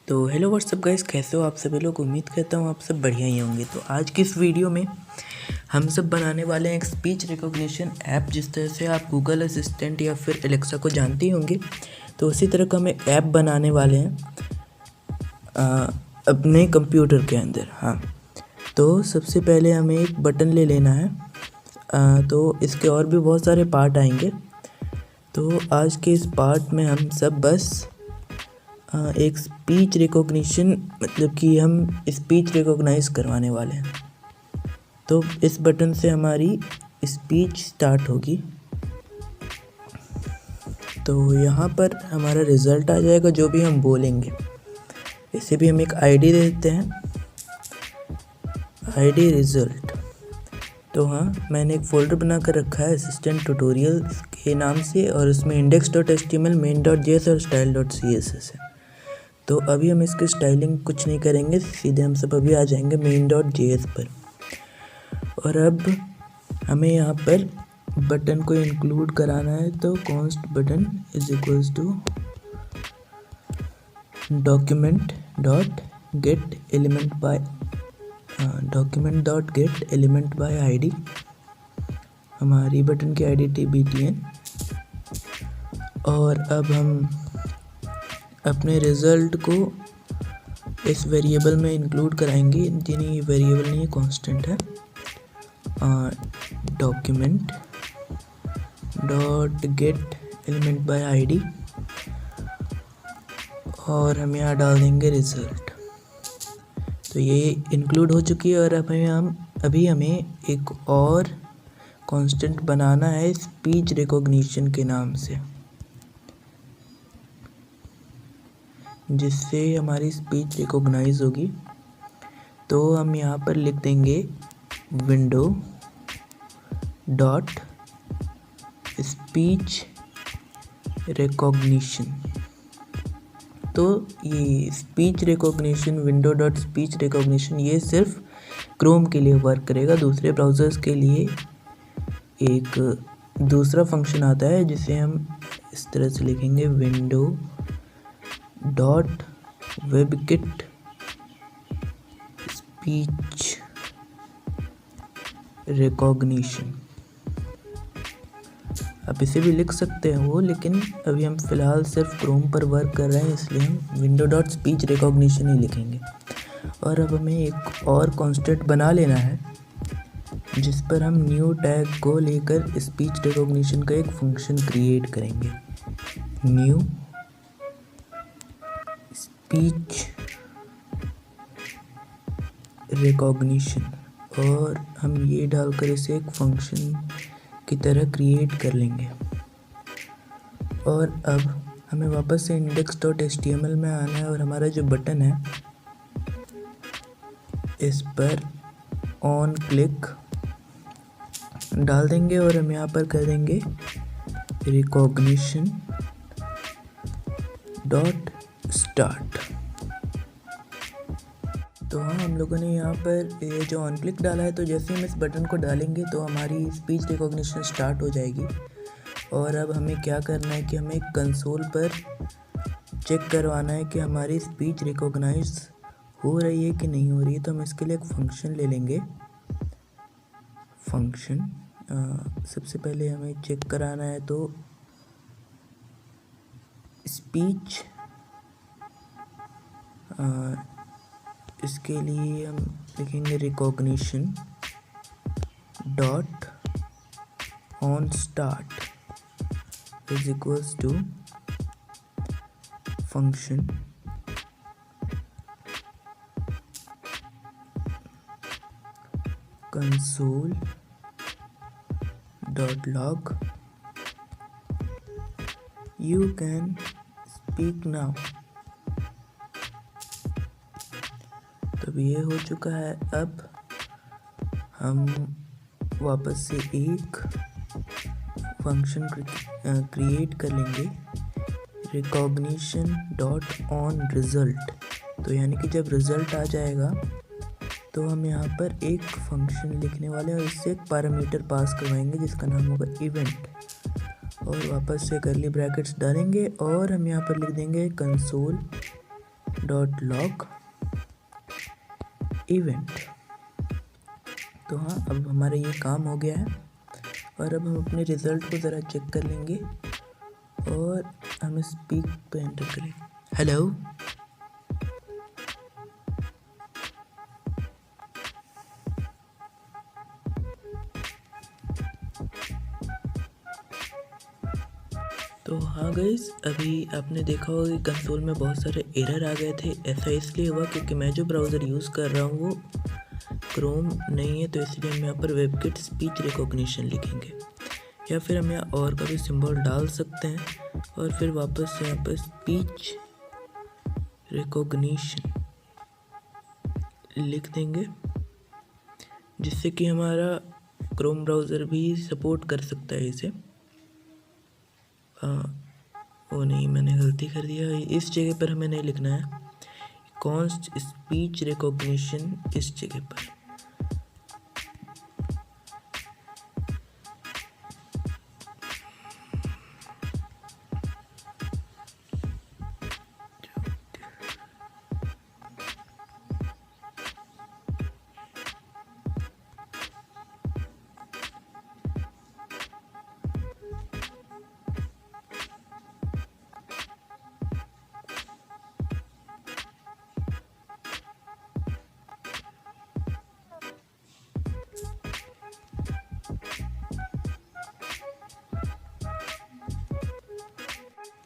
तो hello what's up guys, कैसे हो आप सभी लोग। उम्मीद करता हूँ आप सब बढ़िया ही होंगे। तो आज की इस वीडियो में हम सब बनाने वाले हैं एक स्पीच रिकॉग्निशन ऐप। जिस तरह से आप गूगल असिस्टेंट या फिर एलेक्सा को जानते ही होंगे, तो उसी तरह का हम एक ऐप बनाने वाले हैं अपने कंप्यूटर के अंदर। हाँ, तो सबसे पहले हमें एक बटन ले लेना है। तो इसके और भी बहुत सारे पार्ट आएंगे। तो आज के इस पार्ट में हम सब बस एक स्पीच रिकॉग्निशन, मतलब कि हम स्पीच रिकॉग्नाइज करवाने वाले हैं। तो इस बटन से हमारी स्पीच स्टार्ट होगी। तो यहाँ पर हमारा रिज़ल्ट आ जाएगा जो भी हम बोलेंगे। इसे भी हम एक आईडी दे देते हैं, आईडी रिज़ल्ट। तो हाँ, मैंने एक फ़ोल्डर बना कर रखा है असिस्टेंट ट्यूटोरियल के नाम से, और उसमें index.html, main.js और style.css है। तो अभी हम इसकी स्टाइलिंग कुछ नहीं करेंगे, सीधे हम सब अभी आ जाएंगे main.js पर। और अब हमें यहाँ पर बटन को इंक्लूड कराना है। तो const button is equals to document.get id। हमारी बटन की id tbtn। और अब हम अपने रिज़ल्ट को इस वेरिएबल में इंक्लूड कराएंगे। यानी ये वेरिएबल नहीं है, कांस्टेंट है। document.getElementById, और हम यहाँ डाल देंगे रिज़ल्ट। तो ये इंक्लूड हो चुकी है। और अभी हमें एक और कांस्टेंट बनाना है स्पीच रिकॉग्निशन के नाम से, जिससे हमारी स्पीच रिकॉग्नाइज होगी। तो हम यहाँ पर लिख देंगे विंडो डॉट स्पीच रिकॉग्निशन। तो ये speech recognition, window dot speech recognition, ये सिर्फ क्रोम के लिए वर्क करेगा। दूसरे ब्राउज़र्स के लिए एक दूसरा फंक्शन आता है, जिसे हम इस तरह से लिखेंगे window dot WebKit speech recognition. आप इसे भी लिख सकते हैं वो, लेकिन अभी हम फ़िलहाल सिर्फ क्रोम पर वर्क कर रहे हैं, इसलिए हम विंडो डॉट स्पीच रिकॉग्निशन ही लिखेंगे। और अब हमें एक और कांस्टेंट बना लेना है, जिस पर हम न्यू टैग को लेकर स्पीच रिकॉग्निशन का एक फंक्शन क्रिएट करेंगे, न्यू स्पीच रिकॉग्निशन। और हम ये डालकर इसे एक फंक्शन की तरह क्रिएट कर लेंगे। और अब हमें वापस से index.html में आना है, और हमारा जो बटन है इस पर ऑन क्लिक डाल देंगे, और हम यहाँ पर कर देंगे रिकॉग्निशन डॉट स्टार्ट। तो हाँ, हम लोगों ने यहाँ पर ये जो ऑन क्लिक डाला है, तो जैसे हम इस बटन को डालेंगे तो हमारी स्पीच रिकॉग्निशन स्टार्ट हो जाएगी। और अब हमें क्या करना है कि हमें कंसोल पर चेक करवाना है कि हमारी स्पीच रिकॉग्नाइज हो रही है कि नहीं हो रही है। तो हम इसके लिए एक फंक्शन ले लेंगे। फंक्शन सबसे पहले हमें चेक कराना है, तो स्पीच, इसके लिए हम लिखेंगे recognition dot on start is equals to function console dot log you can speak now. तो ये हो चुका है। अब हम वापस से एक फंक्शन क्रिएट कर लेंगे, रिकॉग्निशन डॉट ऑन रिज़ल्ट। तो यानी कि जब रिज़ल्ट आ जाएगा तो हम यहाँ पर एक फंक्शन लिखने वाले हैं, और इससे एक पैरामीटर पास करवाएंगे जिसका नाम होगा इवेंट। और वापस से कर्ली ब्रैकेट्स डालेंगे, और हम यहाँ पर लिख देंगे कंसोल डॉट लॉग इवेंट। तो हाँ, अब हमारा ये काम हो गया है और अब हम अपने रिज़ल्ट को ज़रा चेक कर लेंगे और हम स्पीक पे एंटर करेंगे। हेलो, तो हाँ गाइस, अभी आपने देखा होगा कि कंसोल में बहुत सारे एरर आ गए थे। ऐसा इसलिए हुआ क्योंकि मैं जो ब्राउज़र यूज़ कर रहा हूँ वो क्रोम नहीं है, तो इसलिए हम यहाँ पर वेबकिट स्पीच रिकॉग्निशन लिखेंगे, या फिर हम यहाँ और का भी सिंबल डाल सकते हैं और फिर वापस से यहाँ पर स्पीच रिकॉग्निशन लिख देंगे, जिससे कि हमारा क्रोम ब्राउज़र भी सपोर्ट कर सकता है इसे। वो नहीं, मैंने गलती कर दिया। इस जगह पर हमें नहीं लिखना है, कॉन्स्ट स्पीच रिकॉग्निशन इस जगह पर।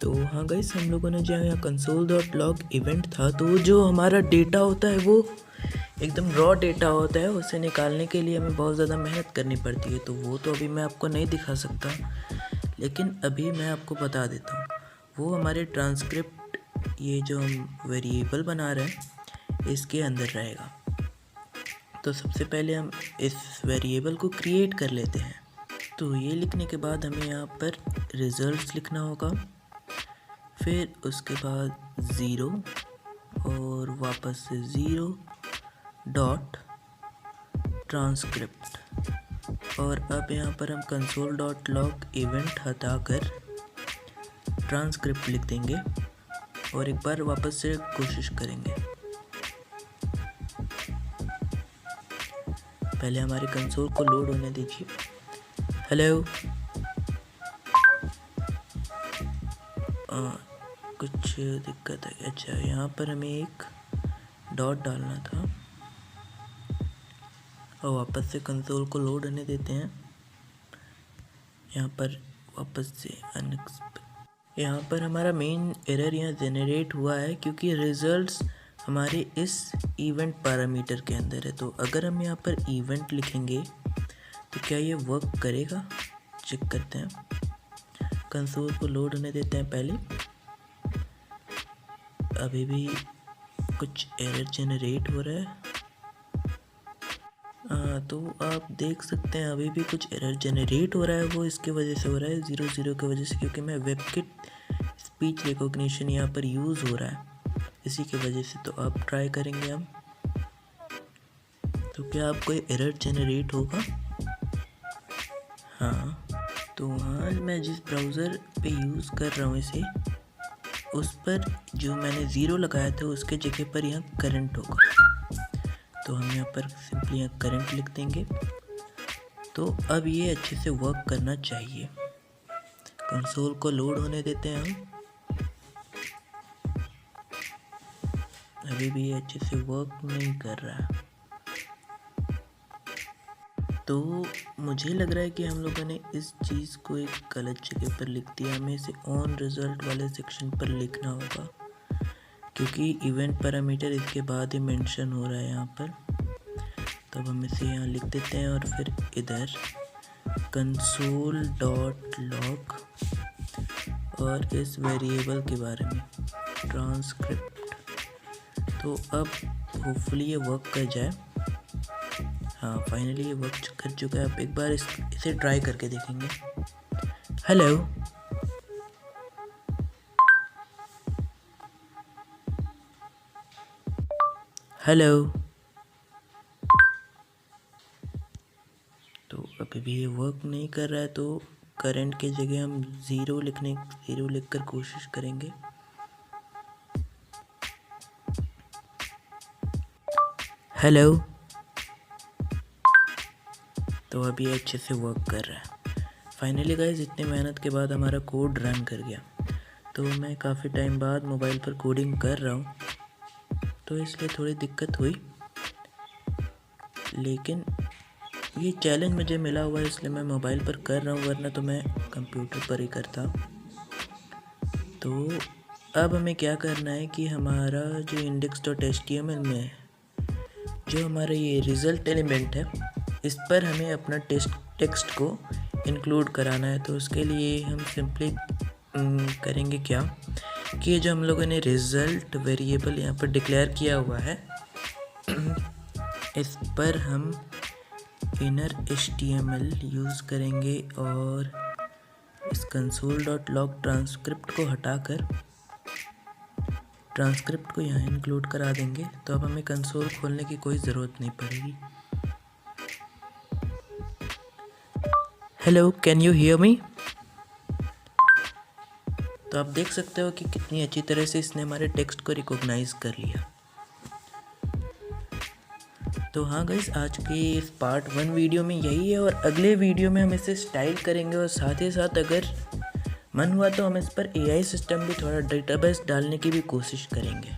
तो हाँ गाइस, हम लोगों ने जो यहाँ कंसोल डॉट लॉग इवेंट था, तो जो हमारा डेटा होता है वो एकदम रॉ डेटा होता है। उसे निकालने के लिए हमें बहुत ज़्यादा मेहनत करनी पड़ती है, तो वो तो अभी मैं आपको नहीं दिखा सकता, लेकिन अभी मैं आपको बता देता हूँ। वो हमारे ट्रांसक्रिप्ट, ये जो हम वेरिएबल बना रहे हैं, इसके अंदर रहेगा। तो सबसे पहले हम इस वेरिएबल को क्रिएट कर लेते हैं। तो ये लिखने के बाद हमें यहाँ पर रिजल्ट्स लिखना होगा, फिर उसके बाद 0 और वापस से 0 डॉट ट्रांसक्रिप्ट। और अब यहाँ पर हम कंसोल डॉट लॉग इवेंट हटाकर ट्रांसक्रिप्ट लिख देंगे और एक बार वापस से कोशिश करेंगे। पहले हमारे कंसोल को लोड होने दीजिए। हेलो, कुछ दिक्कत है। अच्छा, यहाँ पर हमें एक डॉट डालना था और वापस से कंसोल को लोड होने देते हैं। यहाँ पर वापस से यहाँ पर हमारा मेन एरर यहाँ जनरेट हुआ है क्योंकि रिजल्ट्स हमारे इस इवेंट पैरामीटर के अंदर है। तो अगर हम यहाँ पर इवेंट लिखेंगे तो क्या ये वर्क करेगा, चेक करते हैं। कंसोल को लोड होने देते हैं पहले। अभी भी कुछ एरर जनरेट हो रहा है। तो आप देख सकते हैं अभी भी कुछ एरर जनरेट हो रहा है। वो इसके वजह से हो रहा है 00 की वजह से, क्योंकि मैं वेबकिट स्पीच रिकॉग्निशन यहाँ पर यूज़ हो रहा है, इसी की वजह से। तो आप ट्राई करेंगे हम, तो क्या आपको एरर जनरेट होगा? हाँ, तो हाँ, मैं जिस ब्राउज़र पे यूज़ कर रहा हूँ इसे, उस पर जो मैंने 0 लगाया था उसके जगह पर यहाँ करंट होगा। तो हम यहाँ पर सिंपली यहाँ करंट लिख देंगे। तो अब ये अच्छे से वर्क करना चाहिए। कंसोल को लोड होने देते हैं हम। अभी भी ये अच्छे से वर्क नहीं कर रहा। तो मुझे लग रहा है कि हम लोगों ने इस चीज़ को एक गलत जगह पर लिख दिया। हमें इसे ऑन रिजल्ट वाले सेक्शन पर लिखना होगा, क्योंकि इवेंट पैरामीटर इसके बाद ही मेंशन हो रहा है यहाँ पर। तब हम इसे यहाँ लिख देते हैं और फिर इधर कंसोल डॉट लॉग और इस वेरिएबल के बारे में ट्रांसक्रिप्ट। तो अब होपफुली ये वर्क कर जाए। हाँ, फाइनली ये वर्क कर चुका है। अब एक बार इसे ट्राई करके देखेंगे। Hello, hello. तो अभी भी ये वर्क नहीं कर रहा है, तो करंट के जगह हम 0 लिखकर कोशिश करेंगे। हेलो। तो अभी अच्छे से वर्क कर रहा है। फाइनली गाइस, इतनी मेहनत के बाद हमारा कोड रन कर गया। तो मैं काफ़ी टाइम बाद मोबाइल पर कोडिंग कर रहा हूँ, तो इसलिए थोड़ी दिक्कत हुई, लेकिन ये चैलेंज मुझे मिला हुआ है इसलिए मैं मोबाइल पर कर रहा हूँ, वरना तो मैं कंप्यूटर पर ही करता। तो अब हमें क्या करना है कि हमारा जो index.html में है, जो हमारा ये रिज़ल्ट एलिमेंट है, इस पर हमें अपना टेक्स्ट को इंक्लूड कराना है। तो उसके लिए हम सिंपली करेंगे क्या कि ये जो हम लोगों ने रिज़ल्ट वेरिएबल यहाँ पर डिक्लेयर किया हुआ है, इस पर हम इनर HTML यूज़ करेंगे और इस console.log ट्रांसक्रिप्ट को हटाकर ट्रांसक्रिप्ट को यहाँ इंक्लूड करा देंगे। तो अब हमें कंसोल खोलने की कोई ज़रूरत नहीं पड़ेगी। Hello, can you hear me? तो आप देख सकते हो कि कितनी अच्छी तरह से इसने हमारे टेक्स्ट को रिकॉग्नाइज कर लिया। तो हाँ गाइस, आज की इस पार्ट 1 वीडियो में यही है, और अगले वीडियो में हम इसे स्टाइल करेंगे, और साथ ही साथ अगर मन हुआ तो हम इस पर AI सिस्टम भी थोड़ा डेटाबेस डालने की भी कोशिश करेंगे।